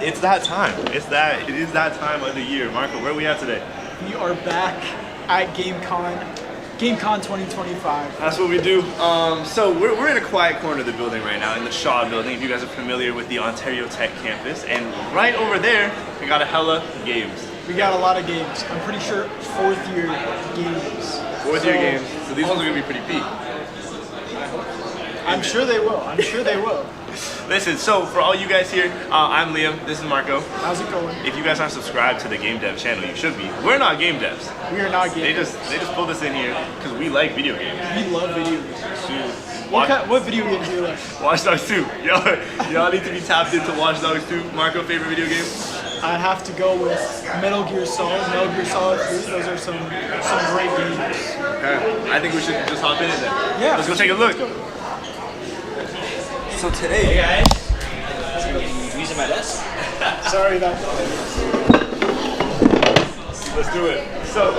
It's that time. It is that time of the year. Marco, where are we at today? We are back at GameCon. GameCon 2025. That's what we do. So we're in a quiet corner of the building right now, in the SHA building, if you guys are familiar with the Ontario Tech campus. And right over there, we got a hella games. We got a lot of games. I'm pretty sure fourth year games. Fourth year games. So these ones are gonna be pretty peak. I'm sure they will. I'm sure they will. Listen, so for all you guys here, I'm Liam, this is Marco. How's it going? If you guys aren't subscribed to the Game Dev channel, you should be. We're not game devs. We are not game They devs. just pulled us in here because we like video games. We love video games. Dude, What video games do you like? Watch Dogs 2. Y'all need to be tapped into Watch Dogs 2. Marco, favorite video game? I have to go with Metal Gear Solid 3. Those are some great games. Okay. I think we should just hop in it then. Yeah. Let's go take a look. So today, hey guys, I'm going to be using my desk. Sorry about Let's do it. So,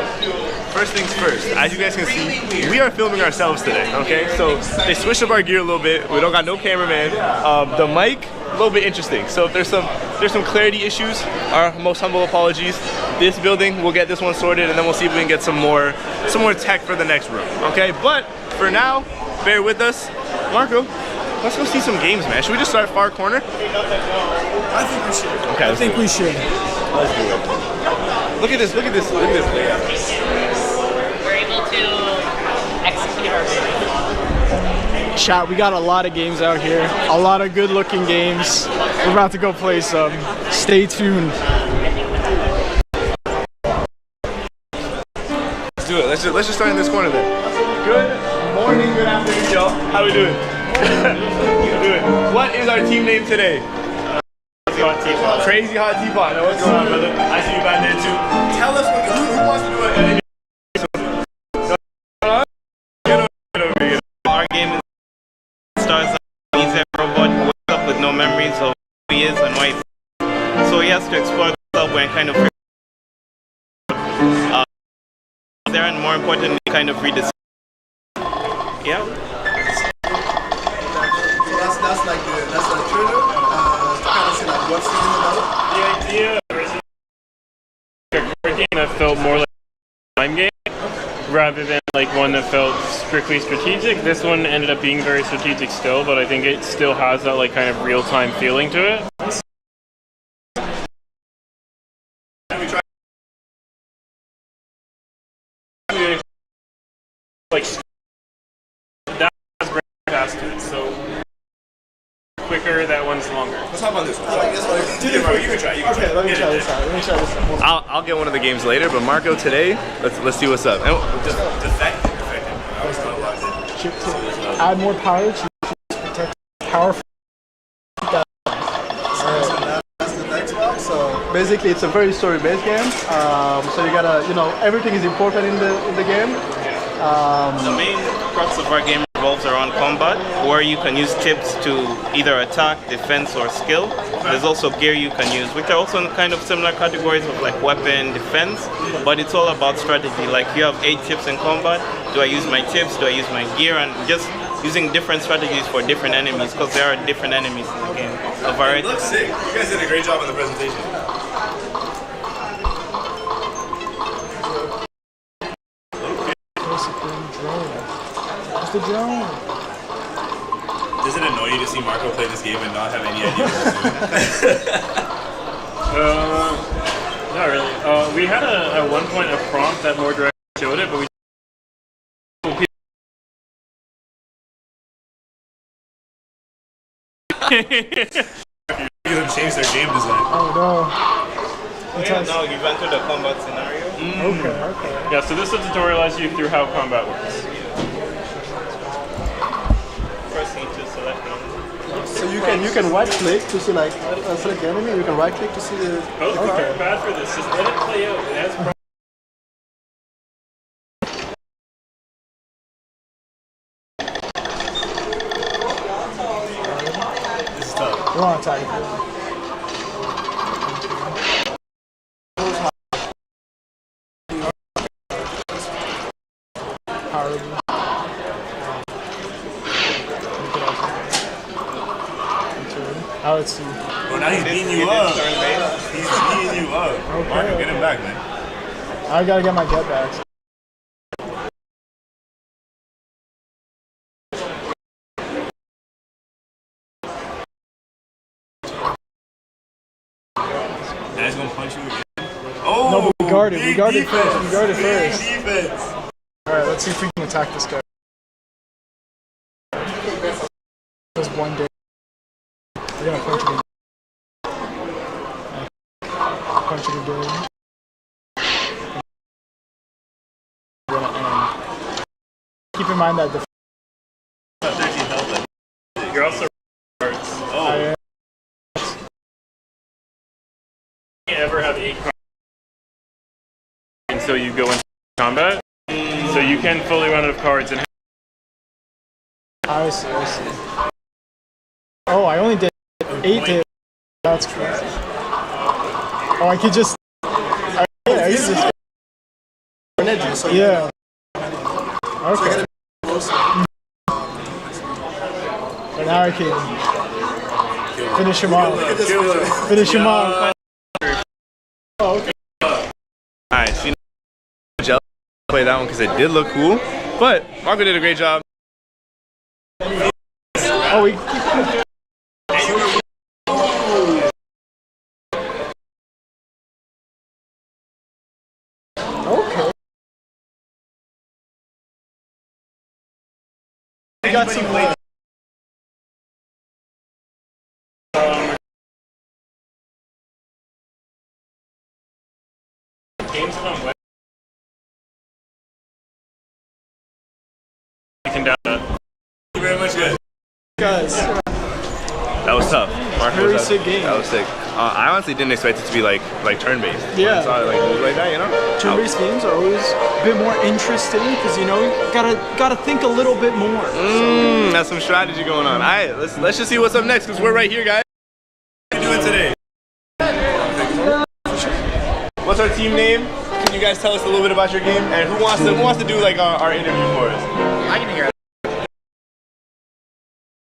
first things first, as you guys can see, we are filming ourselves today, okay? So, they switched up our gear a little bit. We don't got no cameraman. The mic, a little bit interesting. So if there's some clarity issues, our most humble apologies. This building, we'll get this one sorted, and then we'll see if we can get some more tech for the next room, okay? But for now, bear with us. Marco, let's go see some games, man. Should we just start far corner? I think we should. Okay, I think we should. Let's do it. Look at this layout. We're able to execute our vision. Chat, we got a lot of games out here. A lot of good looking games. We're about to go play some. Stay tuned. Let's do it. Let's just start in this corner then. Good morning, good afternoon, y'all. How we doing? Good. What is our team name today? Hot teapot. Crazy Hot Teapot. Now, what's going on, brother? I see you back there too. Tell us who wants to do it. Our game starts he's a robot who wakes up with no memories of who he is and why he's so he has to explore the subway and kind of there and more importantly kind of read the yeah. That's like that's a trailer. Kind of see like what's the game about. The idea of a card game that felt more like a time game rather than like one that felt strictly strategic. This one ended up being very strategic still, but I think it still has that like kind of real-time feeling to it. Like that has great past it, so quicker, that one's longer. Let's hop on this one. I like this one. You can try. Okay, let me try this out. I'll get one of the games later, but Marco today, let's see what's up. And defective. I always thought about that. Add more power to protect powerful. That's the next one. So basically, it's a very story-based game. So you gotta, everything is important in the game. The main crux of our game revolves around combat, where you can use chips to either attack, defense, or skill. There's also gear you can use, which are also in kind of similar categories of like weapon, defense, but it's all about strategy. Like you have 8 chips in combat. Do I use my chips? Do I use my gear? And just using different strategies for different enemies, because there are different enemies in the game. A variety. It looks sick. You guys did a great job on the presentation. The drone. Does it annoy you to see Marco play this game and not have any idea what he's doing? Not really. We had at one point a prompt that more directly showed it, but we Them change their game design. Oh no. now you've entered a combat scenario. Okay. Yeah, so this will tutorialize you through how combat works. First you need to select one. So you can right click to see like select the enemy. You can right click to see the. Both are bad for this. Just let it play out. It has This is tough. We're on attack. Let's see. Bro, now he's beating you up. He's beating you up. Okay. Marco, get him back, man. I gotta get my get back. Dad's gonna punch you again. Oh, No, but we guarded big first. defense. We guarded Big first. defense. Alright, let's see if we can attack this guy. Just one day. We're gonna punch him again. Punch him again. We're gonna end. Keep in mind that the 13 health. You're also Oh, you ever have 8 cards until you go into combat. So you can fully run out of cards and I see. Oh, I only did 8 hits. That's crazy. Oh, I could just. I use this. Yeah. Okay. So now I can finish him off. Finish him off. Oh, okay. alright. So you know, play that one because it did look cool, but Marco did a great job. Oh, we. Okay. We got some. Thank you very much, guys. Guys, That was tough. Marco, Very that- sick game. That was sick. I honestly didn't expect it to be like turn-based. Yeah. I saw it like that, you know? turn-based games are always a bit more interesting because you gotta think a little bit more. That's some strategy going on. Alright, let's just see what's up next because we're right here, guys. What are you doing today? What's our team name? Can you guys tell us a little bit about your game and who wants to do like our interview for us? I can hear it.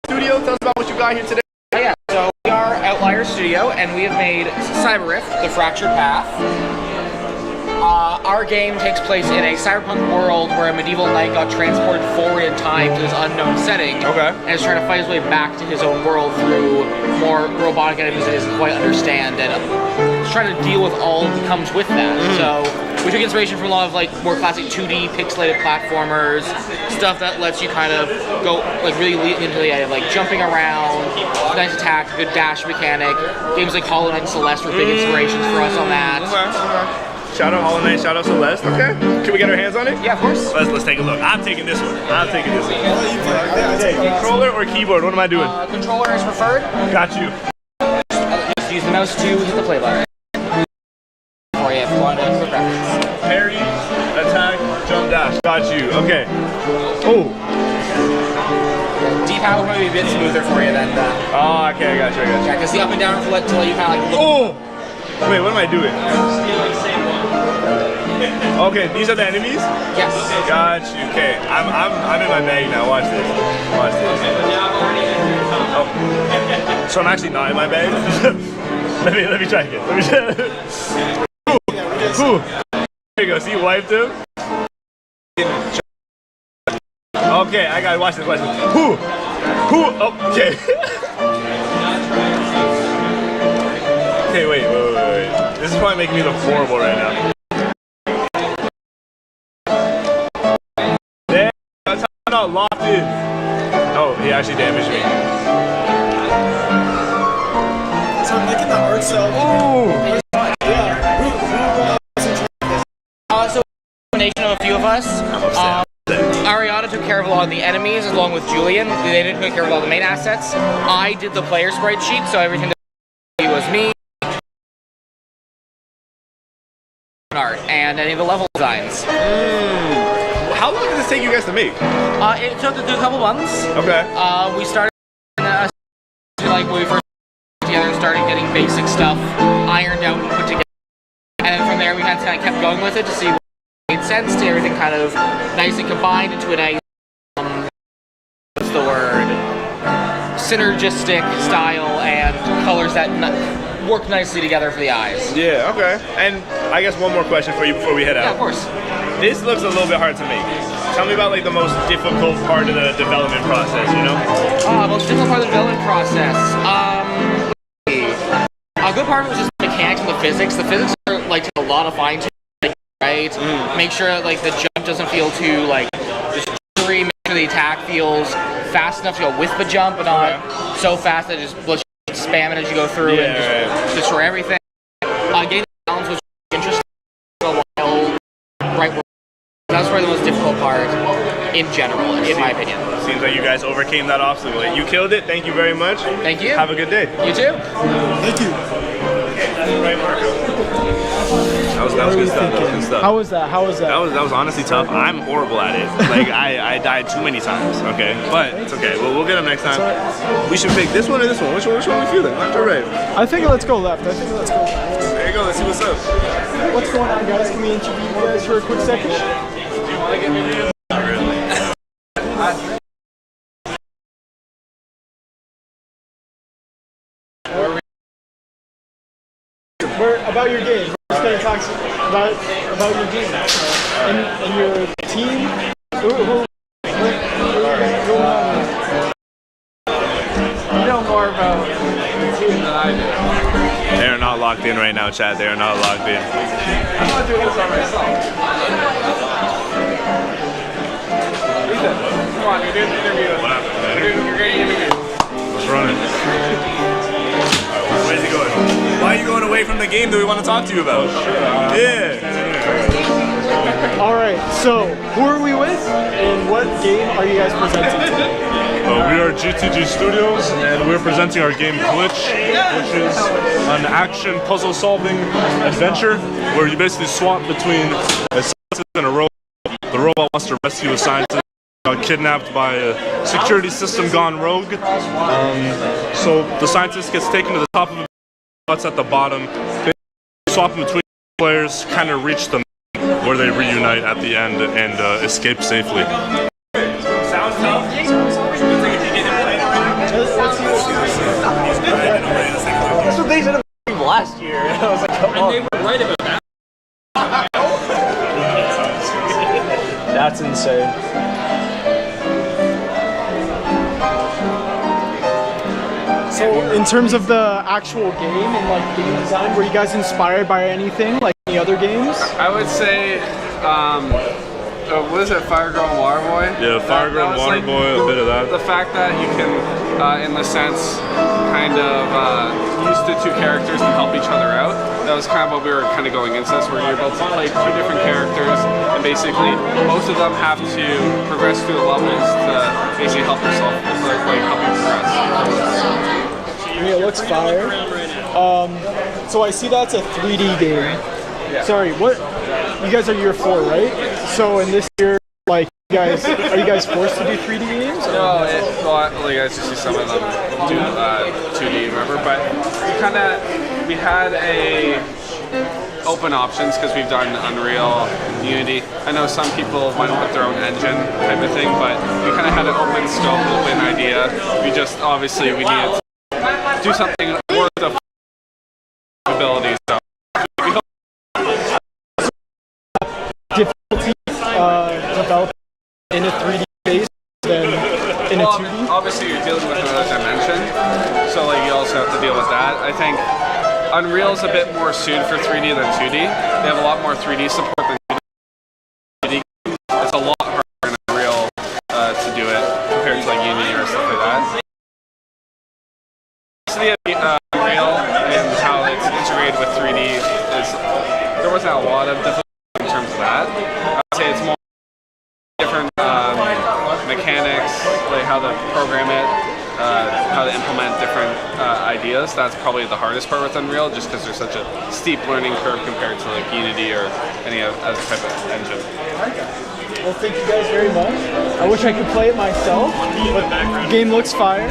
Studio, tell us about what you got here today. Oh, yeah, so we are Outlier Studio, and we have made Cyber Rift, The Fractured Path. Our game takes place in a cyberpunk world where a medieval knight got transported forward in time to this unknown setting. Okay. And is trying to fight his way back to his own world through more robotic enemies that he doesn't quite understand, and he's trying to deal with all that comes with that. So we took inspiration from a lot of like more classic 2D pixelated platformers, stuff that lets you kind of go like really lead into the idea of like jumping around, nice attack, good dash mechanic. Games like Hollow Knight and Celeste were big inspirations for us on that. Okay. Shout out Hollow Knight, shout out Celeste. Okay. Can we get our hands on it? Yeah, of course. Let's take a look. I'm taking this one. Okay, controller or keyboard? What am I doing? Controller is preferred. Got you. Just use the mouse to hit the play button. Or if you want to quick reference. Parry, attack, jump, dash. Got you. Okay. Oh. D-pad will probably be a bit smoother for you than that. Oh, okay. I got you. Yeah, because the up and down to let you kind of like. Oh. Wait, what am I doing? Okay, these are the enemies? Yes. Got you. Okay, I'm in my bag now. Watch this. Watch this. Oh. So I'm actually not in my bag. let me try again. Let me try. Ooh. There you go. See, you wiped him. Okay, I gotta watch this. Watch this. Whoo. Oh, okay. Okay, wait. This is probably making me look horrible right now. Not locked in. Oh, he actually damaged me. So I'm liking the art style. Ooh. So a combination of a few of us. Ariana took care of a lot of the enemies along with Julian. They didn't take care of all the main assets. I did the player sprite sheet, so everything that was me. Art and any of the level designs. How long did this take you guys to make? It took a couple months. Okay. We started like when we first got together and started getting basic stuff ironed out and put together. And then from there we kind of kept going with it to see what made sense to everything kind of nicely combined into a nice what's the word? synergistic style and colors that work nicely together for the eyes. Yeah, okay. And I guess one more question for you before we head out. Yeah, of course. This looks a little bit hard to make. Tell me about like the most difficult part of the development process, you know? Most difficult part of the development process. A good part of it was just the mechanics and the physics. The physics are like a lot of fine tuning, right? Make sure that like the jump doesn't feel too like just jittery. Make sure the attack feels fast enough to go with the jump, but not so fast that it just spam it as you go through and just destroy everything. Getting the balance was interesting for a while, right? That was probably the most difficult part in general, in my opinion. Seems like you guys overcame that obstacle. You killed it. Thank you very much. Thank you. Have a good day. You too. Thank you. Right, Marco. That was good stuff. That was good stuff. How was that? That was honestly tough. I'm horrible at it. Like I died too many times. Okay, but it's okay. We'll get them next time. We should pick this one or this one. Which one are we feeling? Left or right? I think let's go left. There you go. Let's see what's up. What's going on, guys? Can we interview you guys for a quick second? Not really. About your game. We're just going to talk about your game and your team. You know more about your team than I do. They are not locked in right now, chat. They are not locked in. I'm not doing this on myself. Ethan, come on, you're doing the interview. You're getting interviewed. Let's run it. Where's he going? Why are you going away from the game that we want to talk to you about? Yeah. Alright, so who are we with and what game are you guys presenting today? We are GTG Studios and we're presenting our game Glitch, which is an action puzzle solving adventure where you basically swap between a scientist and a robot. The robot wants to rescue a scientist kidnapped by a security system gone rogue. So the scientist gets taken to the top of the robots at the bottom. They swap between players, kind of reach the where they reunite at the end and escape safely. Sounds tough. That's what they said last year. I was like, come on. They were right about that. That's insane. So, in terms of the actual game and like game design, were you guys inspired by anything, like any other games? I would say, what is it, Fire Girl and Water Boy? Yeah, Fire Girl and Water Boy, a bit of that. The fact that you can, in the sense, kind of use the two characters to help each other out. That was kind of what we were kind of going into this, where you're able to play two different characters, and basically most of them have to progress through the levels to basically help yourself, like help you progress. Yeah, it looks fire. So I see that's a 3D game. Yeah. Sorry, what? You guys are year 4, right? So in this year, like, are you guys forced to do 3D games? No, like I just see some of them do 2D, remember? But we had a open options because we've done Unreal, Unity. I know some people might put their own engine type of thing, but we kind of had an open scope, open idea. We just obviously we needed to do something worth the abilities. So difficulty developing in a 3D space than in a 2D? Obviously you're dealing with another dimension, so like you also have to deal with that. I think Unreal is a bit more suited for 3D than 2D. They have a lot more 3D support than 2D. It's a lot harder in Unreal to do it compared to like Unity or stuff like that. Unreal and how it's integrated with 3D there wasn't a lot of difficulty in terms of that. I'd say it's more different mechanics, like how to program it, how to implement different ideas. That's probably the hardest part with Unreal, just because there's such a steep learning curve compared to like Unity or any other type of engine. Well, thank you guys very much. I wish I could play it myself, but the game looks fire,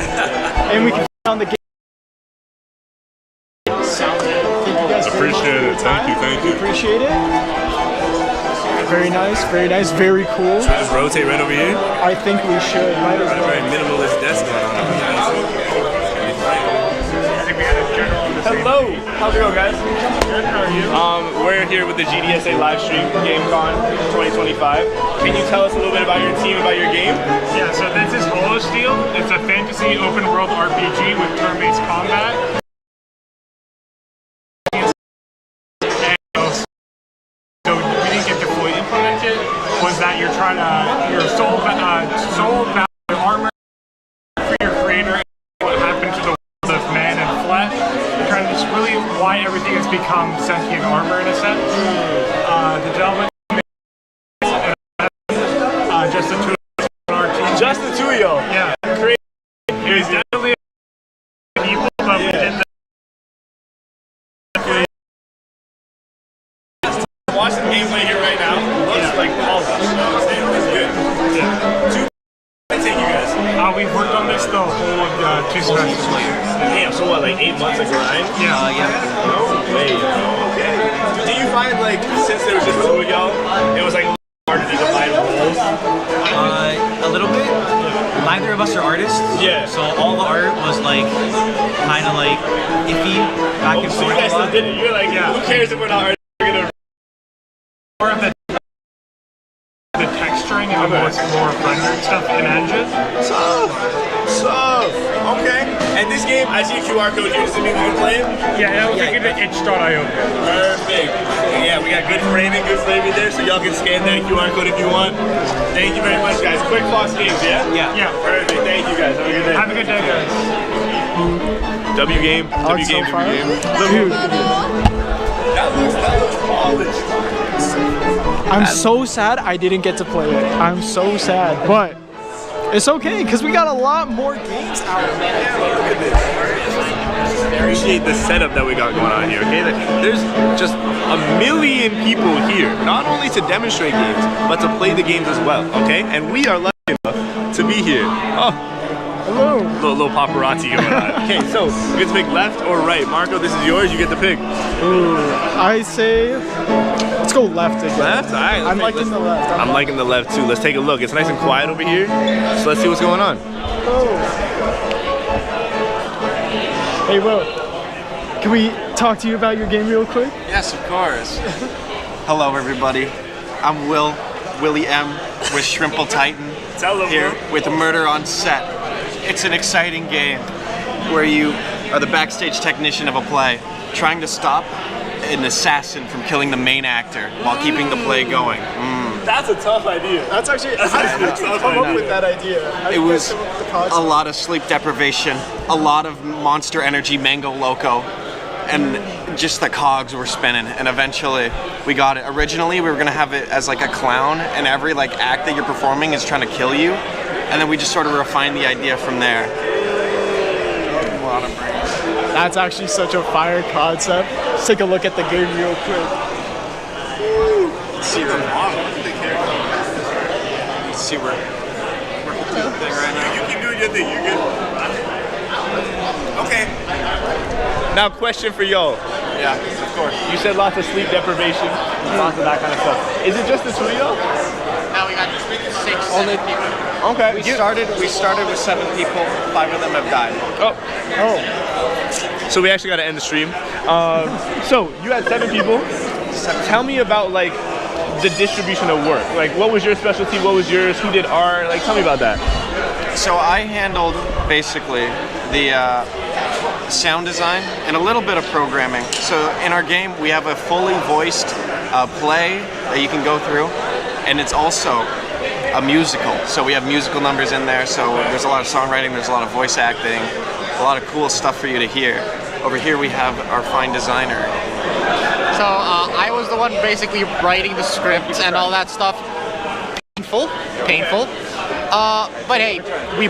and we can found the game. Appreciate it. Thank you. Appreciate it. Very nice, very cool. Should we just rotate right over here? I think we should. Might as well. Very minimalist desk going on. How's it going, guys? Good, how are you? We're here with the GDSA live stream, GameCon 2025. Can you tell us a little bit about your team, about your game? Yeah, so this is Holosteel. It's a fantasy open world RPG with turn-based combat. So we didn't get to fully implement it. Was that you're trying to your soul value armor for your creator? What happened to the world of man and flesh? You're trying to just really why everything has become sentient armor in a sense. The gentleman. Just the two of us on our team. Just the two of y'all? Yeah. Crazy. It was definitely people, but we did Watch the gameplay here right now. Looks like polished. It's good. Yeah. I take you guys. we've worked on this the whole of 2 semesters. Damn, so what, like 8 months of grind? Yeah. No way. Okay. Do you find, like, since there was just two of y'all, it was like hard to divide roles? A little bit. Neither of us are artists. Yeah. So all the art was like kind of like iffy back and So forth. you guys still did it. You're like, who cares if we're not artists? We're gonna. More of the texturing and the more rendered stuff in engine. Tough. Okay. And this game, I see a QR code here. Does it mean we can play it? Yeah, it'll take you to itch.io. Perfect. Yeah, we got good framing there, so y'all can scan that QR code if you want. Thank you very much, guys. Quick Fox Games, yeah? Yeah. Perfect. Thank you, guys. Have a good day. Have a good day, guys. W game. Oh, W it's game. so far. Dude. That looks polished. I'm so sad I didn't get to play it. I'm so sad, but it's okay because we got a lot more games out. Yeah, look at this. Appreciate the setup that we got going on here, okay? There's just a million people here, not only to demonstrate games, but to play the games as well, okay? And we are lucky enough to be here. Oh, hello. Little paparazzi going on. Okay, so you get to pick left or right. Marco, this is yours. You get to pick. Ooh, I say let's go left again. Left? All right. I'm liking the left. I'm liking the left too. Let's take a look. It's nice and quiet over here, so let's see what's going on. Hey, Will. Can we talk to you about your game real quick? Yes, of course. Hello, everybody. I'm Willie M. with Shrimple Titan here with Murder on Set. It's an exciting game where you are the backstage technician of a play, trying to stop an assassin from killing the main actor while keeping the play going. That's a tough idea. That's actually I didn't come up with that idea. It was a lot of sleep deprivation, a lot of Monster Energy Mango Loco, and just the cogs were spinning, and eventually we got it. Originally we were gonna have it as like a clown, and every like act that you're performing is trying to kill you, and then we just sort of refined the idea from there. A lot of brains. That's actually such a fire concept. Let's take a look at the game real quick. See the model. See we're working through the thing right now. You keep doing your thing. You're good. Okay. Now, question for y'all. Yeah, of course. You said lots of sleep deprivation, lots of that kind of stuff. Is it just the two of y'all? Now we got 6, 7 people. Okay. We started with 7 people. 5 of them have died. So we actually got to end the stream. So you had 7 people. Tell me about like the distribution of work. Like, what was your specialty? What was yours? Who did art? Like, tell me about that. So I handled basically the sound design and a little bit of programming. So in our game, we have a fully voiced play that you can go through, and it's also a musical. So we have musical numbers in there. So there's a lot of songwriting, there's a lot of voice acting, a lot of cool stuff for you to hear. Over here we have our fine designer. So I was the one basically writing the scripts and all that stuff. Painful. But hey, we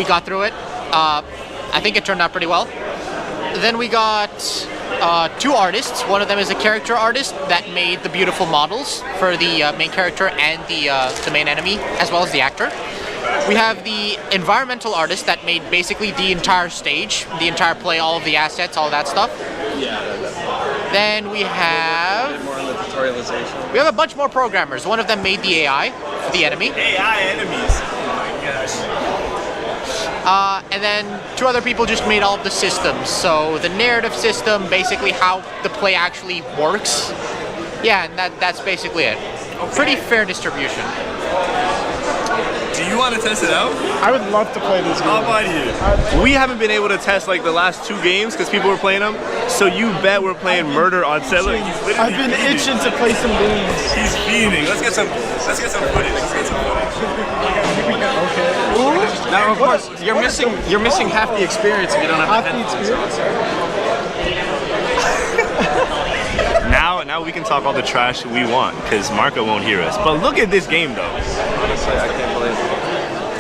got through it. I think it turned out pretty well. Then we got 2 artists. One of them is a character artist that made the beautiful models for the main character and the main enemy, as well as the actor. We have the environmental artist that made basically the entire stage, the entire play, all of the assets, all that stuff. Then we have More on the tutorialization. a bunch more programmers. One of them made the AI for the enemy. AI enemies. Oh my gosh. And then 2 other people just made all of the systems. So the narrative system, basically how the play actually works. Yeah, and that's basically it. Pretty fair distribution. Do you want to test it out? I would love to play this game. How about you? We haven't been able to test like the last 2 games because people were playing them. So you bet we're playing Murder on Set. Look, he's literally I've been itching to play some games. He's fiending. Let's get some footage. Okay. Now, of course, you're missing half the experience if you don't have Half the experience? Now we can talk all the trash we want because Marco won't hear us. But look at this game though. Honestly, I can't believe it.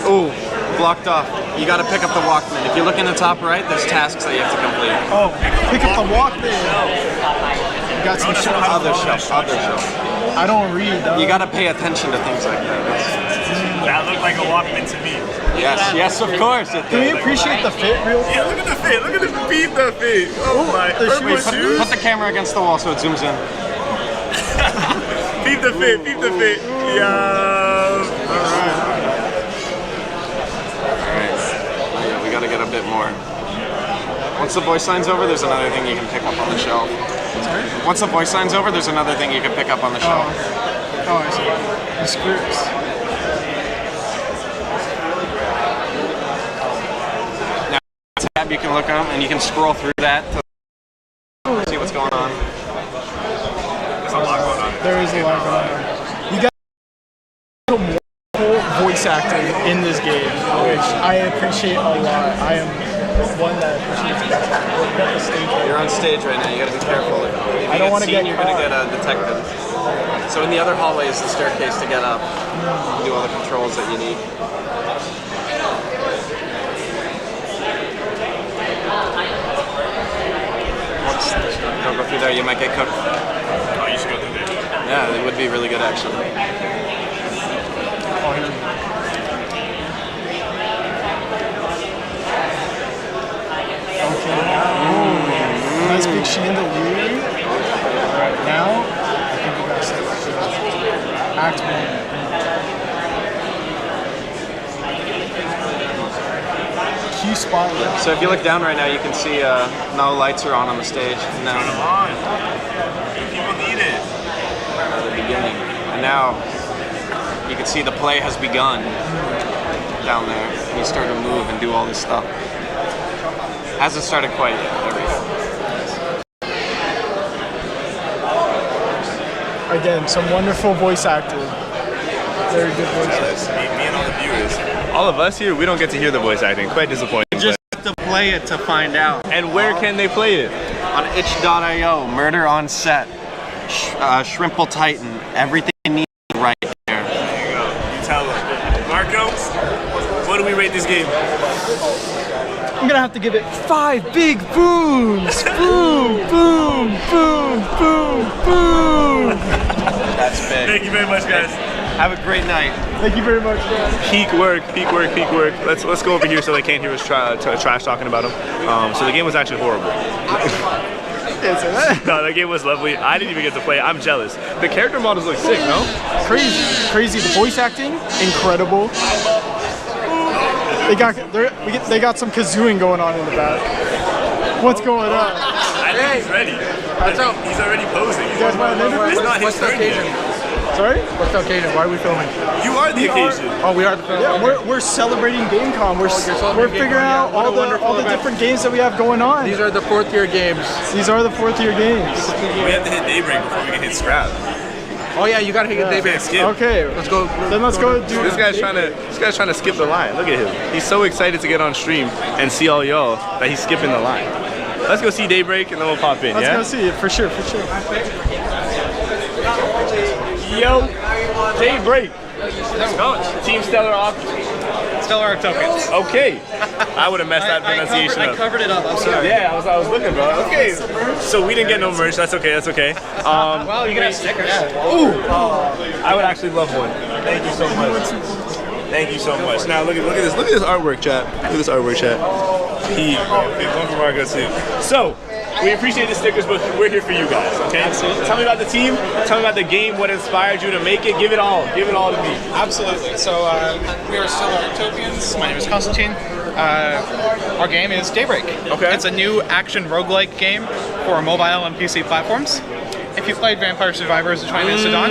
Ooh, blocked off. You gotta pick up the Walkman. If you look in the top right, there's tasks that you have to complete. Oh, pick up the Walkman. You got some shows. Other shelf. I don't read though. You gotta pay attention to things like that. That looked like a Walkman to me. Yes, of course. Can we appreciate the fit real quick? Yeah, look at the fit. Look at the beat the fit. Oh my. Put the camera against the wall so it zooms in. Peep the fit. Yeah. Alright. Yeah, we gotta get a bit more. Once the voice line's over, there's another thing you can pick up on the shelf. Once the voice line's over, there's another thing you can pick up on the shelf. Oh, I see. The scripts. Now, tab you can look up and you can scroll through that to see what's going on. There's a lot going on. There is a lot going on. You got some wonderful voice acting in this game, which I appreciate a lot. I am one that appreciates it. You're on stage right now. You gotta be careful. If you I don't want to get you're gonna get detected. So in the other hallway is the staircase to get up. You do all the controls that you need. Don't go through there. You might get cooked. Oh, you should go through there. Yeah, it would be really good actually. Nice big chandelier. Alright, now I think we gotta set Act 1. Key spotlight. So if you look down right now, you can see no lights are on the stage. No. Turn them on. People need it. At the beginning. And now you can see the play has begun down there. And you start to move and do all this stuff. Hasn't started quite yet. There we go. Again, some wonderful voice acting. Very good voice acting. Me and all the viewers. All of us here, we don't get to hear the voice acting. Quite disappointing. You just have to play it to find out. And where can they play it? On itch.io, Murder on Set, Shrimple Titan, everything you need right there. There you go. You tell them. Marco, what do we rate this game? I'm gonna have to give it 5 big booms! Boom, boom, boom, boom, boom! That's big. Thank you very much, guys. Have a great night. Thank you very much, guys. Peak work. Let's go over here so they can't hear us trash talking about them. So the game was actually horrible. No, that game was lovely. I didn't even get to play. I'm jealous. The character models look sick, no? Crazy. The voice acting, incredible. They got some kazooing going on in the back. What's going on? I think he's ready. He's already posing. You guys want to name it? It's not his turn yet. Sorry? What's the occasion? Why are we filming? You are the occasion. Oh, we are the film. Yeah, we're celebrating GameCon. We're figuring out all the different games that we have going on. These are the 4th tier games. These are the 4th tier games. We have to hit daybreak before we can hit scrap. Oh yeah, you gotta hit daybreak. Skip. Okay, let's go. Then let's go do. This guy's trying to skip the line. Look at him. He's so excited to get on stream and see all y'all that he's skipping the line. Let's go see daybreak and then we'll pop in. Let's go see it for sure. Yo, daybreak. Let's go. Team Stellar Arc tokens. Okay. I would have messed that pronunciation up. I covered it up. I'm sorry. Yeah, I was looking, bro. Okay. So we didn't get no merch. That's okay. Well, you can have stickers. Ooh. I would actually love one. Thank you so much. Thank you so much. Now look at this. Look at this artwork, chat. Look at this artwork, chat. Peak. One from Marco too. So. We appreciate the stickers, but we're here for you guys, okay? Absolutely. Tell me about the team, tell me about the game, what inspired you to make it, give it all to me. Absolutely. So we are still Arctopians. My name is Constantine. Our game is Daybreak. Okay. It's a new action roguelike game for mobile and PC platforms. If you played Vampire Survivors: The 20 Minutes to Dawn,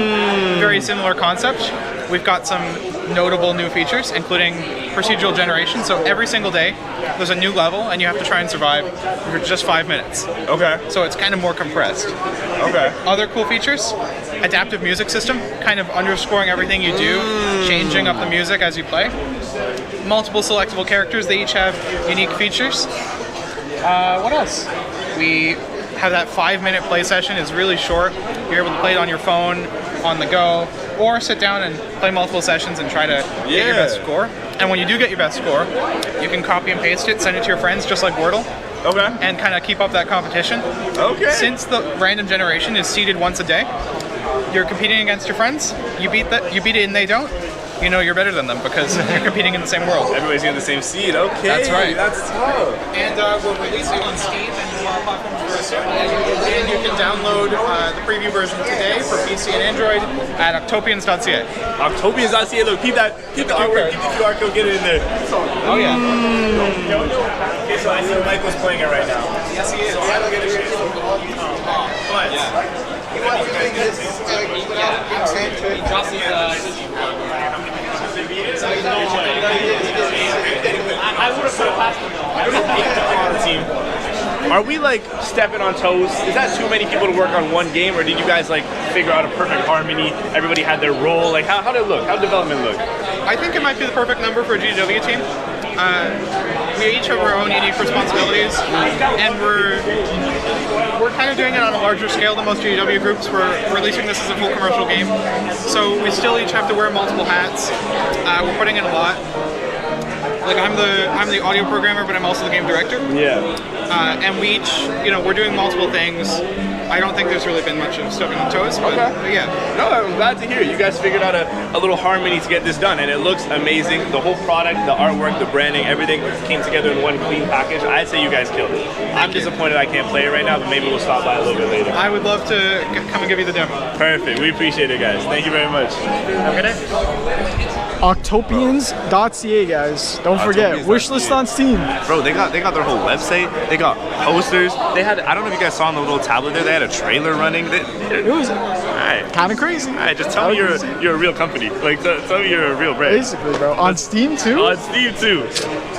very similar concept. We've got some notable new features, including procedural generation. So every single day, there's a new level, and you have to try and survive for just 5 minutes. Okay. So it's kind of more compressed. Okay. Other cool features: adaptive music system, kind of underscoring everything you do, changing up the music as you play. Multiple selectable characters, they each have unique features. What else? We have that 5-minute play session. Is really short. You're able to play it on your phone, on the go, or sit down and play multiple sessions and try to get your best score. And when you do get your best score, you can copy and paste it, send it to your friends, just like Wordle. Okay. And kind of keep up that competition. Okay. Since the random generation is seeded once a day, you're competing against your friends. You beat it and they don't. You know you're better than them because you're competing in the same world. Everybody's getting the same seed. Okay. That's right. That's tough. And we're releasing on Steam and more platforms very soon. And you can download the preview version today for PC and Android at octopians.ca. Octopians.ca. Look, keep the artwork, keep the QR code, get it in there. Oh yeah. Okay, so I see Michael's playing it right now. Yes, he is. So I don't get a chance. But I would have put it past him. are we like stepping on toes? Is that too many people to work on one game, or did you guys like figure out a perfect harmony? Everybody had their role. Like how did it look? How did development look? I think it might be the perfect number for a GW team. We each have our own unique responsibilities, and we're kind of doing it on a larger scale than most GW groups. We're releasing this as a full commercial game, so we still each have to wear multiple hats. We're putting in a lot. Like I'm the audio programmer, but I'm also the game director. Yeah. And we each, we're doing multiple things. I don't think there's really been much of stepping on toes, but yeah. No, I'm glad to hear it. You guys figured out a little harmony to get this done, and it looks amazing. The whole product, the artwork, the branding, everything came together in one clean package. I'd say you guys killed it. I'm disappointed I can't play it right now, but maybe we'll stop by a little bit later. I would love to come and give you the demo. Perfect. We appreciate it, guys. Thank you very much. Have a good day. Octopians.ca, guys. Don't forget, wishlist on Steam. Bro, they got their whole website. They got posters. They had, I don't know if you guys saw on the little tablet there, they had a trailer running. It was kind of crazy. All right, just tell me you're a real company. Like, tell me you're a real brand. Basically, bro. On Steam too? On Steam too.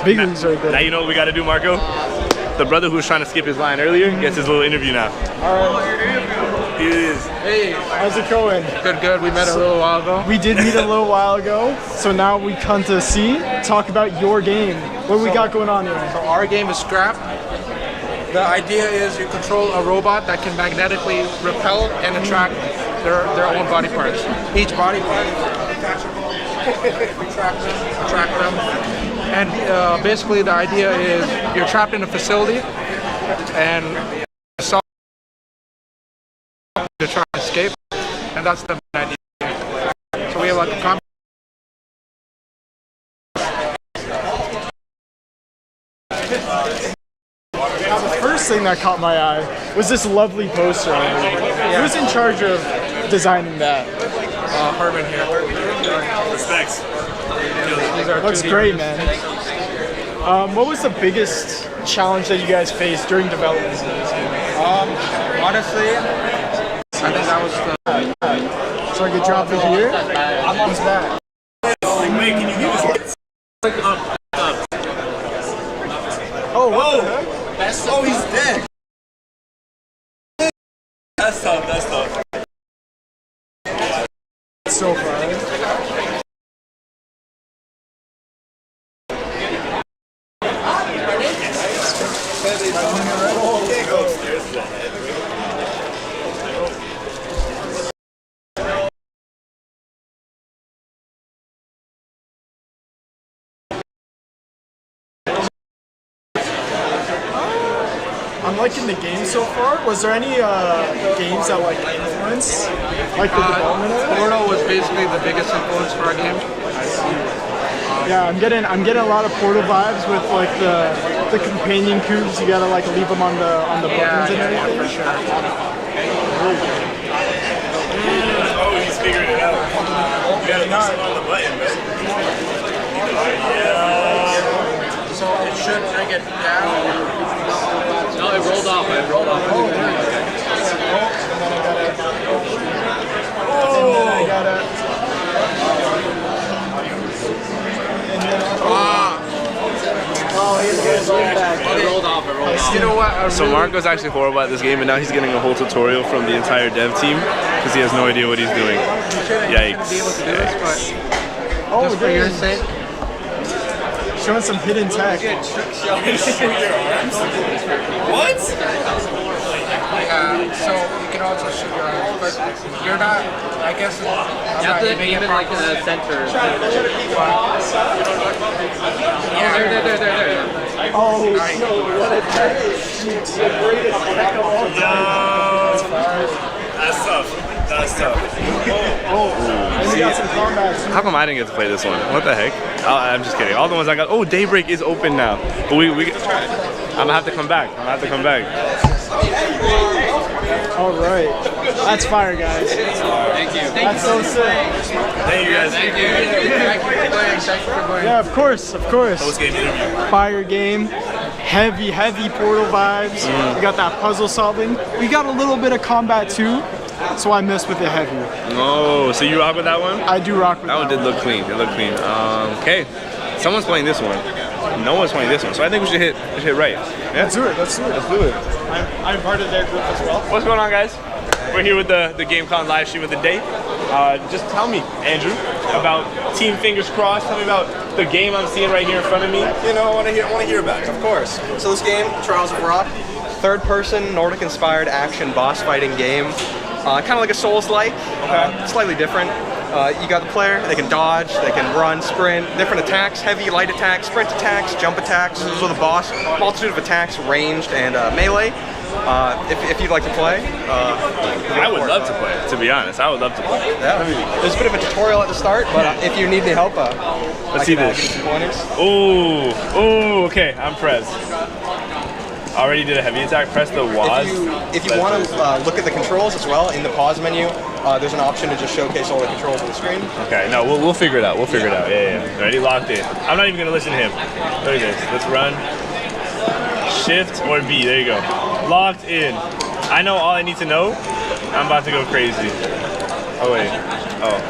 Big leagues right there. Now you know what we got to do, Marco? The brother who was trying to skip his line earlier gets his little interview now. All right. Here it is. Hey, how's it going? Good. We met a little while ago. We did meet a little while ago, so now we come to talk about your game. What we got going on here? So our game is Scrap. The idea is you control a robot that can magnetically repel and attract their own body parts. Each body part attract them. And basically the idea is you're trapped in a facility and to try to escape, and that's the main idea. So we have like a combat. Now the first thing that caught my eye was this lovely poster. Who's in charge of designing that? Herman here. Respects. Looks great, man. What was the biggest challenge that you guys faced during development of this game? Honestly, I think that was the... So I could drop it here? Who's that? Wait, can you give us... Oh, what the heck? Oh, he's dead. That's tough. So far. I'm liking the game so far. Was there any games that like influence the development of it? Portal was basically the biggest influence for our game. Yeah, I'm getting a lot of Portal vibes with like the companion cubes. You gotta like leave them on the buttons and everything. For sure. Oh, he's figuring it out. You gotta leave some on the button, man. So it should bring it down. No, it rolled off. It rolled off. And then I gotta. Oh, he's getting back. It rolled off. It rolled off. You know what? So Marco's actually horrible at this game, and now he's getting a whole tutorial from the entire dev team because he has no idea what he's doing. Yikes. Oh, Just for your sake. Showing some hidden tech. What? So you can also shoot your arms, but you're not, I guess, You have to aim it like in the center. Yeah, there. Oh, no, what a tech. That's tough. That's tough. And we got some combat. How come I didn't get to play this one? What the heck? I'm just kidding. All the ones I got. Oh, Daybreak is open now. But I'm gonna have to come back. All right. That's fire, guys. Thank you. That's so sick. Thank you guys. Thank you. Thank you for playing. Yeah, of course. Post-game interview. Fire game. Heavy Portal vibes. We got that puzzle solving. We got a little bit of combat too. So I messed with it heavy. Oh, so you rock with that one? I do rock with that one. Did look clean. It looked clean. Okay. Someone's playing this one. No one's playing this one. So I think we should hit right. Yeah? Let's do it. Let's do it. I'm part of their group as well. What's going on, guys? We're here with the GameCon live stream of the day. Just tell me, Andrew, about Team Fingers Crossed. Tell me about the game I'm seeing right here in front of me. You know, I want to hear about it. Of course. So this game, Trials of Rock, third-person, Nordic-inspired action boss fighting game. Kind of like a Souls-like, slightly different. You got the player, they can dodge, they can run, sprint, different attacks, heavy, light attacks, sprint attacks, jump attacks. Those are the boss, multitude of attacks, ranged and melee. If you'd like to play. I would love to play, to be honest. I would love to play. Yeah. There's a bit of a tutorial at the start, but if you need any help, let's see this. Give you some pointers. Ooh, okay, I'm pressed. Already did a heavy attack. Press the WASD. If you want to look at the controls as well in the pause menu, there's an option to just showcase all the controls on the screen. Okay, no, we'll figure it out. We'll figure it out. Yeah. Already locked in. I'm not even gonna listen to him. Look at this. Let's run. Shift or B. There you go. Locked in. I know all I need to know. I'm about to go crazy. Oh wait. Oh.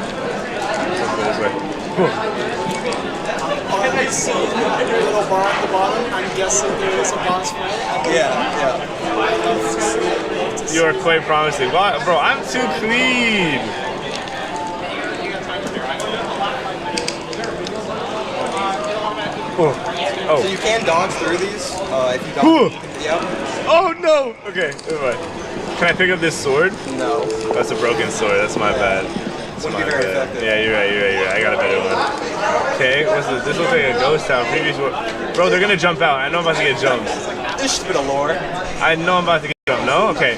Let's go this way. Can I see the little bar at the bottom? I'm guessing there is a boss fight. Yeah. I love to see it. You are quite promising. Wow, bro, I'm too clean. Oh. So you can dodge through these if you dodge. Yep. Oh no! Okay, never mind. Can I pick up this sword? No. That's a broken sword. That's my bad. Wouldn't be very effective. Yeah, you're right. I got a better one. Okay, what's this? This looks like a ghost town. Previous one. Bro, they're gonna jump out. I know I'm about to get jumped. There's just a bit of lore. I know I'm about to get jumped. No? Okay.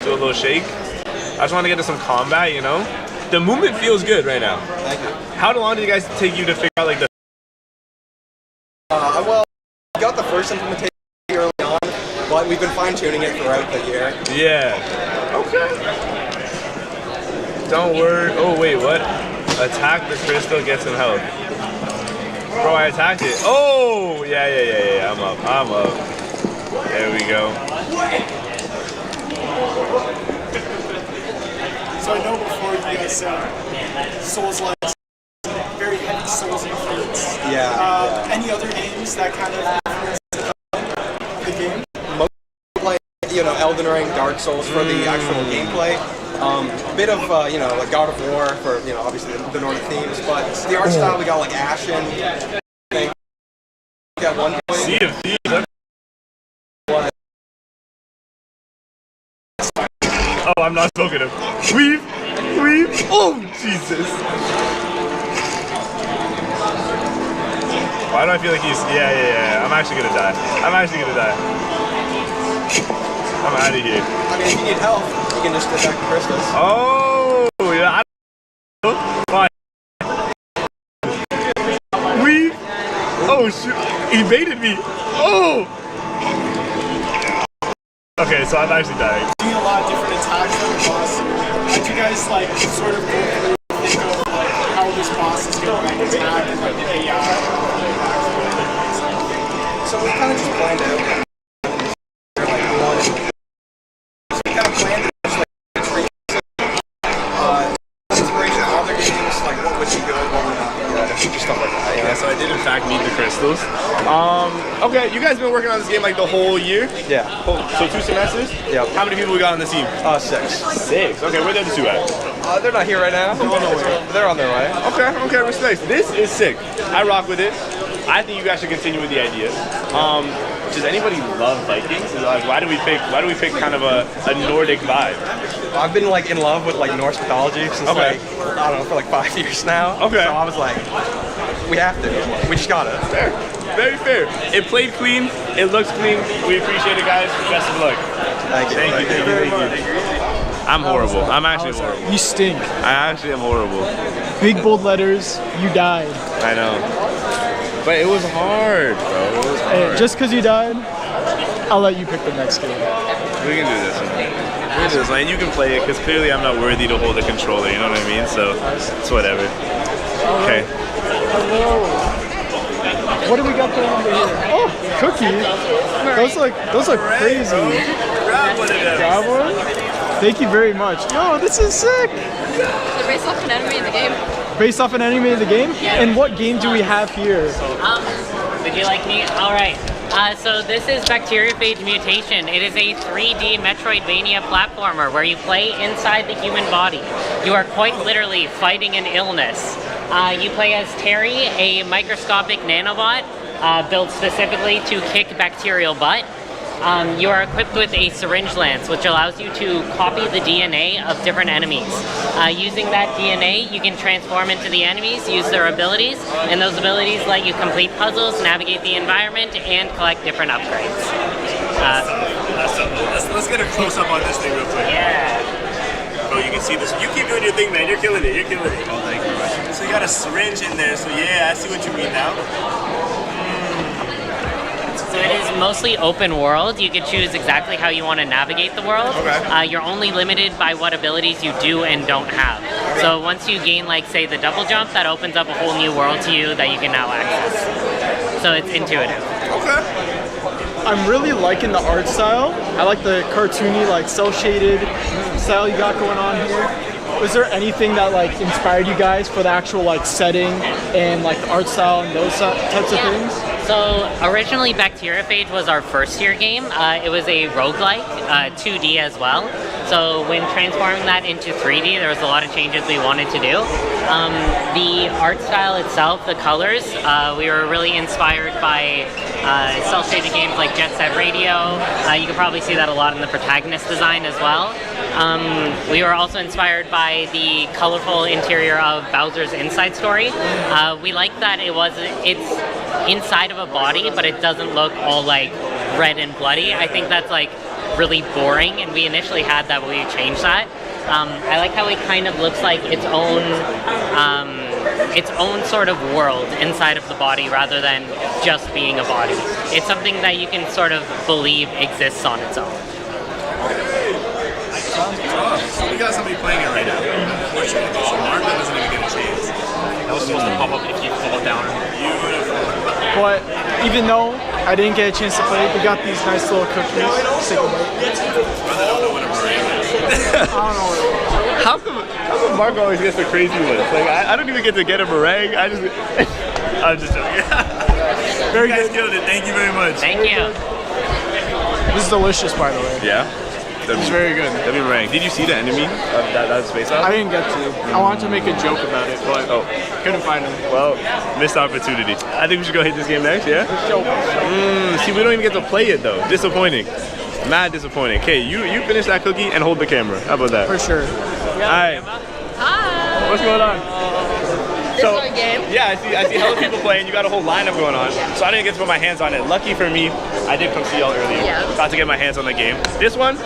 Do a little shake. I just want to get to some combat, you know? The movement feels good right now. Thank you. How long did you guys take you to figure out like the... Well, we got the first implementation early on, but we've been fine-tuning it throughout the year. Yeah. Okay. Don't worry. Oh, wait, what? Attack the crystal, get some health. Bro, I attacked it. Oh! Yeah. I'm up. There we go. So I know before you guys said Souls-like, very heavy Souls influence. Yeah. Any other games that kind of influence the game? Most like, Elden Ring, Dark Souls for the actual gameplay. Bit of, like God of War for, obviously the Nordic themes, but the art style, we got like Ashen. We got one point. Sea of Thieves. Oh, I'm not smoking him. Weave. Oh, Jesus. Why do I feel like he's... Yeah. I'm actually gonna die. I'm out of here. I mean, if you need help, you can just attack the crystals. Oh, yeah. Fine. Weave. Oh, shoot. He baited me. Oh. Okay, so I'm actually dying. Doing a lot of different attacks on the boss. Did you guys sort of go through and think of how this boss is going to attack and the AI? So we kind of just planned out. We kind of planned it just like inspiration from other games, like what would be good, what would not be good, just stuff like that. Yeah, so I did in fact meet the crystals. Okay, you guys been working on this game like the whole year? Yeah. So 2 semesters? Yeah. How many people we got on the team? 6. 6. Okay, where are the other 2 at? They're not here right now. They're on their way. Okay, respect. This is sick. I rock with it. I think you guys should continue with the idea. Does anybody love Vikings? Like, why do we pick kind of a Nordic vibe? I've been like in love with like Norse mythology since like I don't know for like 5 years now. Okay. So I was like, we have to. We just gotta. Fair. Very fair. It played clean. It looks clean. We appreciate it, guys. Best of luck. Thank you. Thank you. I'm horrible. I'm actually horrible. You stink. I actually am horrible. Big bold letters. You died. I know. But it was hard, bro. It was hard. Hey, just because you died, I'll let you pick the next game. We can do this one. We can do this one. And you can play it, because clearly I'm not worthy to hold a controller, you know what I mean? So, it's whatever. Okay. Hello. What do we got going over here? Oh, cookie. Those look crazy. Grab one of them. Grab one? Thank you very much. Yo, this is sick. They're based off an enemy in the game. Based off an anime in the game? Yeah. And what game do we have here? Would you like me? All right. So this is Bacteriophage Mutation. It is a 3D Metroidvania platformer where you play inside the human body. You are quite literally fighting an illness. You play as Terry, a microscopic nanobot built specifically to kick bacterial butt. You are equipped with a syringe lance, which allows you to copy the DNA of different enemies. Using that DNA, you can transform into the enemies, use their abilities, and those abilities let you complete puzzles, navigate the environment, and collect different upgrades. Let's get a close-up on this thing real quick. Yeah. Bro, you can see this. You keep doing your thing, man. You're killing it. You're killing it. Oh, thank you. So you got a syringe in there. So yeah, I see what you mean now. So it is mostly open world. You can choose exactly how you want to navigate the world. Okay. You're only limited by what abilities you do and don't have. So once you gain, like, say, the double jump, that opens up a whole new world to you that you can now access. So it's intuitive. Okay. I'm really liking the art style. I like the cartoony, like cel-shaded style you got going on here. Was there anything that like inspired you guys for the actual like setting and like the art style and those types of things? So originally Bacteriophage was our first year game. It was a roguelike, 2D as well. So when transforming that into 3D, there was a lot of changes we wanted to do. The art style itself, the colors, we were really inspired by cel-shaded games like Jet Set Radio. You can probably see that a lot in the protagonist design as well. We were also inspired by the colorful interior of Bowser's Inside Story. We like that it's inside of a body, but it doesn't look all like red and bloody. I think that's like really boring, and we initially had that, but we changed that. I like how it kind of looks like its own sort of world inside of the body rather than just being a body. It's something that you can sort of believe exists on its own. So we got somebody playing it right now. Unfortunately, so Mark doesn't even get a chance. That was supposed to pop up if you fall down. But even though I didn't get a chance to play, we got these nice little cookies. Take a bite. Brother don't know what a meringue is. I don't know what it is. How come Mark always gets the crazy ones? Like I don't even get to get a meringue. I'm just joking. Very you guys good. killed it. Thank you very much. Thank you. This is delicious, by the way. Yeah. It's very good. That'd be meringue. Did you see the enemy of that space out? I didn't get to. I wanted to make a joke about it, but couldn't find him. Well, missed opportunity. I think we should go hit this game next, yeah? See, we don't even get to play it though. Disappointing. Mad disappointing. Okay, you finish that cookie and hold the camera. How about that? For sure. Alright. Hi. What's going on? This is our game. Yeah, I see hella people playing. You got a whole lineup going on. So I didn't get to put my hands on it. Lucky for me, I did come see y'all earlier. Yeah. Got to get my hands on the game. This one,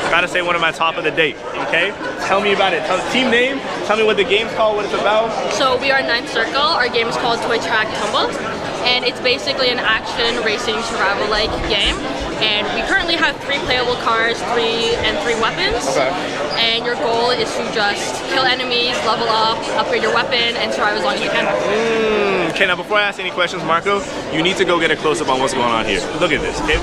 gotta say one of my top of the day. Okay? Tell me about it. Tell the team name. Tell me what the game's called, what it's about. So we are Ninth Circle. Our game is called Toy Track Tumble. and it's basically an action racing survival-like game. And we currently have 3 playable cars, 3 weapons. Okay. And your goal is to just kill enemies, level up, upgrade your weapon, and survive as long as you can. Okay, now before I ask any questions, Marco, you need to go get a close-up on what's going on here. Look at this, okay?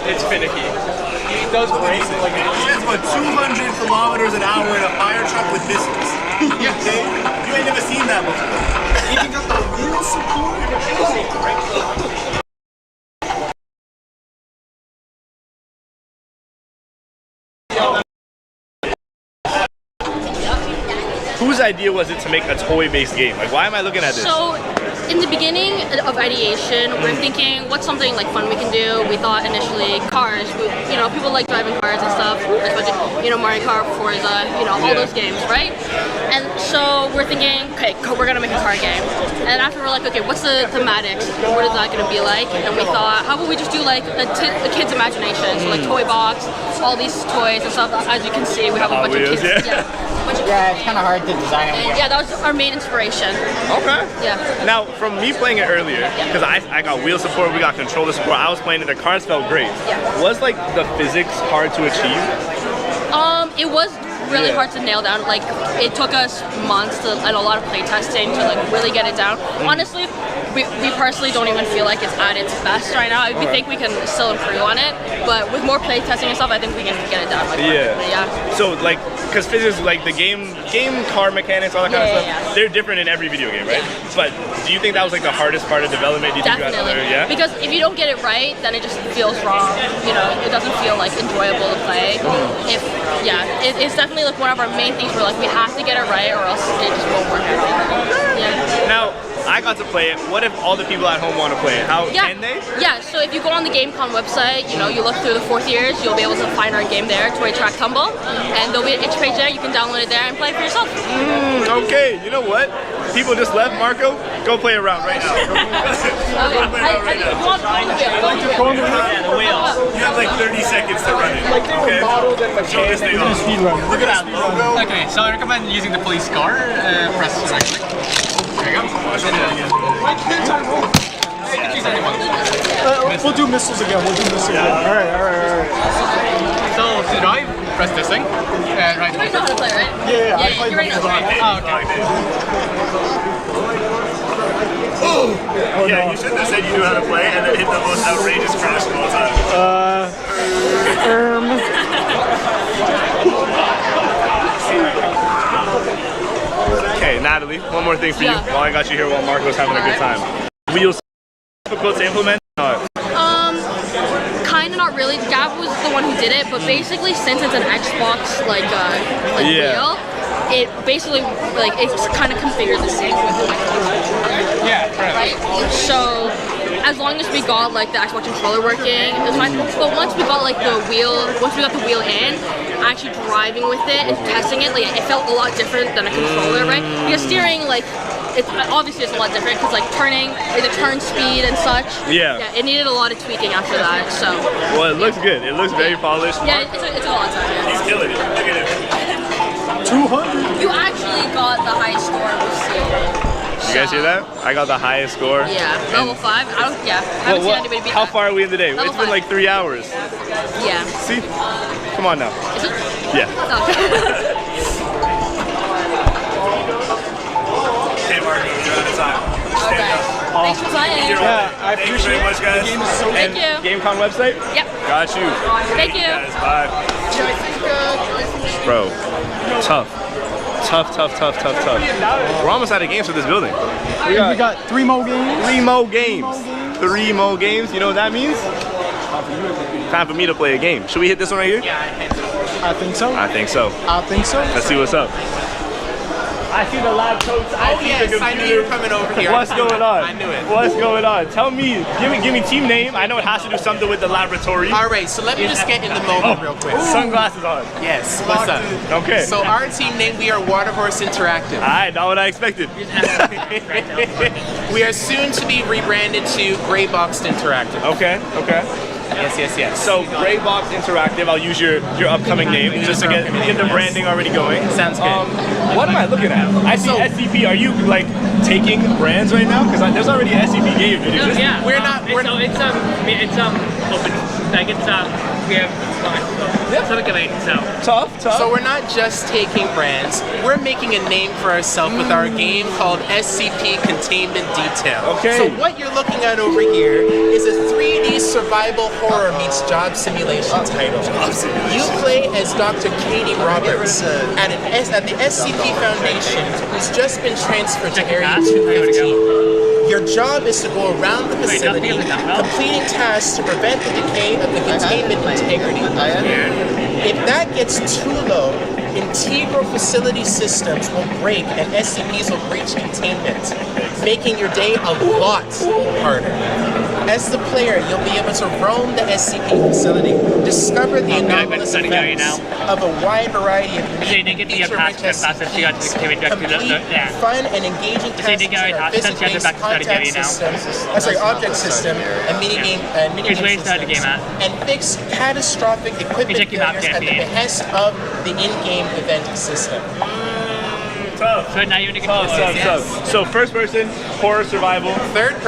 It's finicky. It does great. Like, it's about 200 kilometers an hour in a fire truck with missiles. Yes. Okay? You ain't never seen that before. Even got the wheel support. Whose idea was it to make a toy-based game? Like, why am I looking at this? So, in the beginning of ideation, we're thinking, what's something like fun we can do? We thought initially cars. You know, people like driving cars and stuff, especially Mario Kart, Forza, all those games, right? And so we're thinking, okay, we're gonna make a car game. And after we're like, okay, what's the thematics? What is that gonna be like? And we thought, how about we just do like a kid's imagination? So like Toy Box, all these toys and stuff. As you can see, we have a bunch of kids. Yeah, it's kind of hard to design it. Yeah, that was our main inspiration. Okay. Yeah. Now, from me playing it earlier, because I got wheel support, we got controller support, I was playing it, the cars felt great. Yeah. Was like the physics hard to achieve? It was really hard to nail down. Like, it took us months and a lot of play testing to like really get it down. Honestly, we personally don't even feel like it's at its best right now. We think we can still improve on it, but with more play testing and stuff, I think we can get it down. Yeah. So like, because physics, like the game car mechanics, all that kind of stuff, they're different in every video game, right? But do you think that was like the hardest part of development? Do you think Definitely. You got Because if you don't get it right, then it just feels wrong. It doesn't feel like enjoyable to play. It's definitely like one of our main things. We're like, we have to get it right, or else it just won't work out. Yeah. Now, I got to play it. What if all the people at home want to play it? How can they? Yeah, so if you go on the GameCon website, you look through the 4th years, you'll be able to find our game there, Toy Track Tumble, and there'll be an itch page there. You can download it there and play it for yourself. Okay, you know what? People just left, Marco. Go play around right now. Go on the wheel. You have like 30 seconds to run it. Okay. Show this thing off. Look at that logo. Okay, so I recommend using the police car. Press right click. There you go. We'll do missiles again. All right. So to drive, press this thing. Right. You know how to play, right? Yeah, I played you're right Oh, okay. Yeah, you shouldn't have said you knew how to play and then hit the most outrageous crash of all time. Okay, Natalie, one more thing for you while I got you here while Marco's having a good time. Wheels difficult to implement? Kinda not really. Gab was the one who did it, but basically since it's an Xbox wheel, it basically it's kind of configured the same with the Xbox. Yeah, right. So as long as we got like the Xbox controller working, it was fine. But once we got the wheel in, actually driving with it and testing it, it felt a lot different than a controller, right? Because steering, it's obviously a lot different because turning, the turn speed and such. Yeah, it needed a lot of tweaking after that. So. Well, it looks good. It looks very polished. Yeah, it's a lot of time. Yeah. He's killing it. Look at him. 200. You actually got the highest score we've seen. You guys hear that? I got the highest score. Yeah, level 5. I haven't seen anybody beat How that. far are we in the day? Level It's been 3 hours. Yeah. See? Come on now. Is it? Yeah. Okay, Marco, you're out of time. Thanks for playing. I Thank you very much, guys. Thank you. GameCon website? Yep. Got you. Thank you. Guys, bye. Bro, tough. We're almost out of games for this building. We got 3 more games. 3 more games. 3 more games. You know what that means? Time for me to play a game. Should we hit this one right here? I think so. I think so. Let's see what's up. I see the lab coats. I see the computer. I knew you were coming over here. What's going on? I knew it. What's going on? Tell me. Give me team name. I know it has to do something with the laboratory. All right, so let me just get in the moment real quick. Sunglasses on. Yes. What's up? Okay. So our team name, we are Waterhorse Interactive. Alright, not what I expected. We are soon to be rebranded to Gray Boxed Interactive. Okay. Yes. So Gray Box Interactive, I'll use your upcoming name just to get the branding already going. Sounds good. What am I looking at? I see SCP. Are you like taking brands right now? Because there's already an SCP game. Yeah, We're not. It's open. Like we have something good. Tough. So we're not just taking brands. We're making a name for ourselves with our game called SCP Containment Detail. Okay. So what you're looking at over here is a 3D survival horror meets job simulation title. You play as Dr. Katie Roberts at the SCP Foundation, who's just been transferred to Area 215. Your job is to go around the facility, completing tasks to prevent the decay of the containment integrity. If that gets too low, integral facility systems will break and SCPs will breach containment, making your day a lot harder. As the player, you'll be able to roam the SCP facility, discover the anomalous events of a wide variety of feature-rich SCPs, complete fun and engaging tasks in our physics-based contact system, object system, and minigame systems, and fix catastrophic equipment failures at the behest of the in-game event system. Tough. So now you're gonna Tough. So first person, horror survival. Third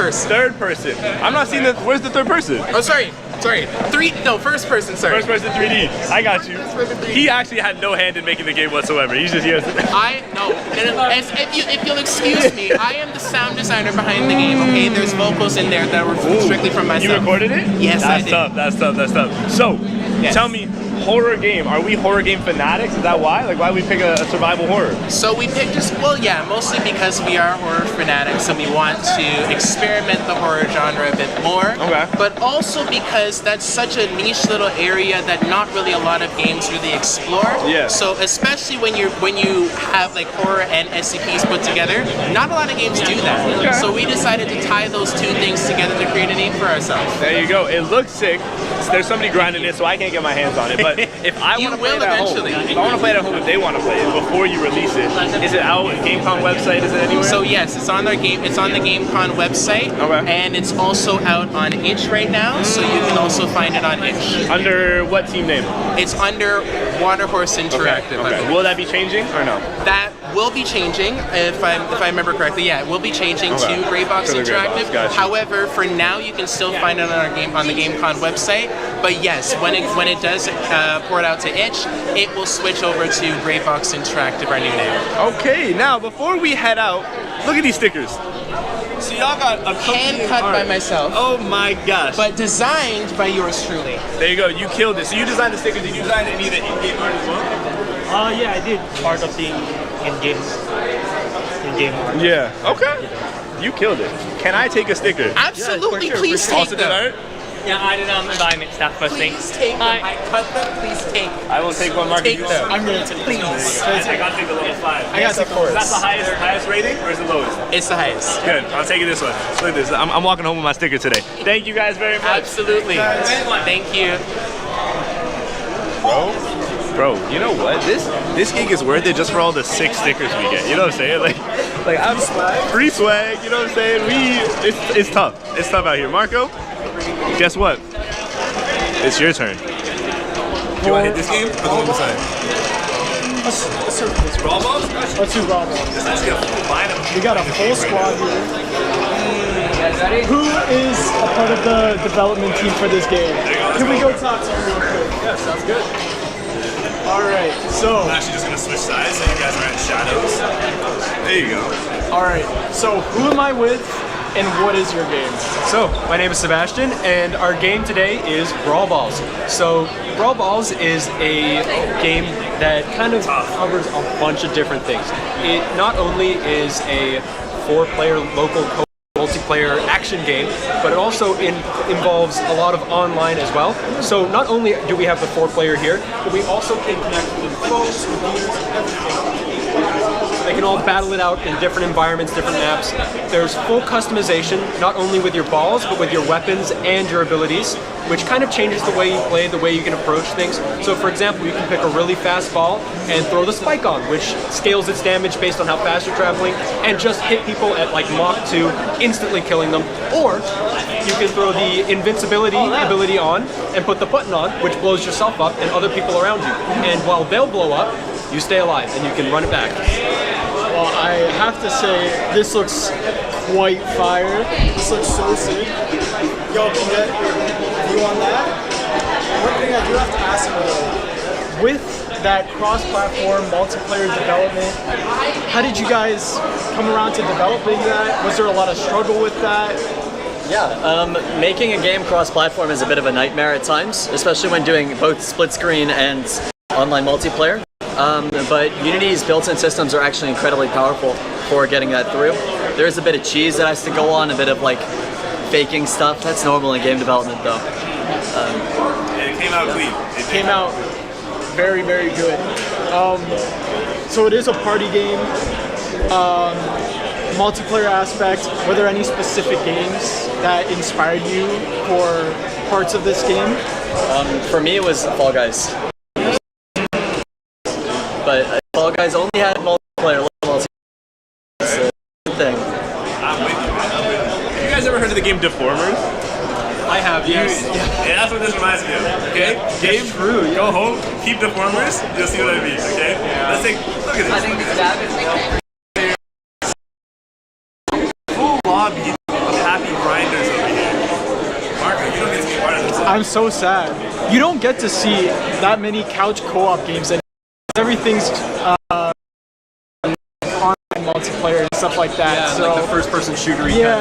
person. I'm not seeing the. Where's the third person? Oh, sorry. First person, sorry. First person 3D. I got you. He actually had no hand in making the game whatsoever. He's just here. If you'll excuse me, I am the sound designer behind the game, okay? There's vocals in there that were strictly from myself. You recorded it? Yes, I did. That's tough. So, tell me, horror game. Are we horror game fanatics? Is that why? Like, why we pick a survival horror? So we picked mostly because we are horror fanatics and we want to experiment the horror genre a bit more. Okay. But also because that's such a niche little area that not really a lot of games really explore. Yeah. So especially when you have like horror and SCPs put together, not a lot of games do that. Okay. So we decided to tie those two things together to create a name for ourselves. There you go. It looks sick. There's somebody grinding it, so I can't get my hands on it. But if I want to play it at home, if they want to play it before you release it, is it out? GameCon website? Is it anywhere? So yes, it's on the GameCon website, and it's also out on itch right now. So you can also find it on itch. Under what team name? It's under Waterhorse Interactive. Okay. Will that be changing or no? That will be changing if I remember correctly. Yeah, it will be changing to Gray Box Interactive. Gotcha. However, for now you can still find it on the GameCon website. But yes, when it does port out to itch, it will switch over to Gray Box Interactive, our new name. Okay, now before we head out, look at these stickers. So y'all got a hand cut by myself. Oh my gosh. But designed by yours truly. There you go, you killed it. So you designed the stickers, did you design any of the in-game art as well? Yeah, I did part of the in-game art. Yeah, okay. You killed it. Can I take a sticker? Absolutely, please take Also did them. art? Yeah, I did environment stuff first thing. Please take them. I cut them. Please take them. I will take one, Mark. Take them. I'm going to please. I got to take the level 5. I got to take Is that the highest rating or is it the lowest? It's the highest. Good. I'll take it this one. Look at this. I'm walking home with my sticker today. Thank you guys very much. Absolutely. Thank you. Bro, you know what? This gig is worth it just for all the 6 stickers we get. You know what I'm saying? Like I'm free swag. You know what I'm saying? It's tough. It's tough out here. Marco, guess what? It's your turn. Do you want to hit this game or the one beside? Let's Brawl balls? Let's do brawl balls. Let's get a full lineup. We got a full squad here. Who is a part of the development team for this game? Can we go talk to him real quick? Yeah, sounds good. Alright, so I'm actually just gonna switch sides so you guys are in shadows. There you go. Alright, so who am I with and what is your game? So, my name is Sebastian and our game today is Brawl Balls. So, Brawl Balls is a game that kind of covers a bunch of different things. It not only is a 4-player local multiplayer action game, but it also involves a lot of online as well. So not only do we have the 4-player here, but we also can connect with folks, with users, everything. They can all battle it out in different environments, different maps. There's full customization, not only with your balls, but with your weapons and your abilities, which kind of changes the way you play, the way you can approach things. So for example, you can pick a really fast ball and throw the spike on, which scales its damage based on how fast you're traveling, and just hit people at like Mach 2, instantly killing them. Or you can throw the invincibility ability on and put the button on, which blows yourself up and other people around you. And while they'll blow up, you stay alive and you can run it back. Well, I have to say, this looks quite fire. This looks so sick. Y'all can get your view on that. One thing I do have to ask you though, with that cross-platform multiplayer development, how did you guys come around to developing that? Was there a lot of struggle with that? Yeah, making a game cross-platform is a bit of a nightmare at times, especially when doing both split screen and online multiplayer. But Unity's built-in systems are actually incredibly powerful for getting that through. There's a bit of cheese that has to go on, a bit of like faking stuff. That's normal in game development though. It came out clean. It came out very, very good. So it is a party game. Multiplayer aspect. Were there any specific games that inspired you for parts of this game? For me, it was Fall Guys. But Fall Guys only had multiplayer. It's a good thing. Have you guys ever heard of the game Deformers? I have, yes. Yeah, that's what this reminds me of. Okay? Gabe, true. Go home, keep Deformers, you'll see what I mean, okay? Let's take, look at this. Full lobby of happy grinders over here. Marco, you don't get to be part of this. I'm so sad. You don't get to see that many couch co-op games anymore. Everything's online multiplayer and stuff like that. Yeah, so like the first-person shooter. Yeah.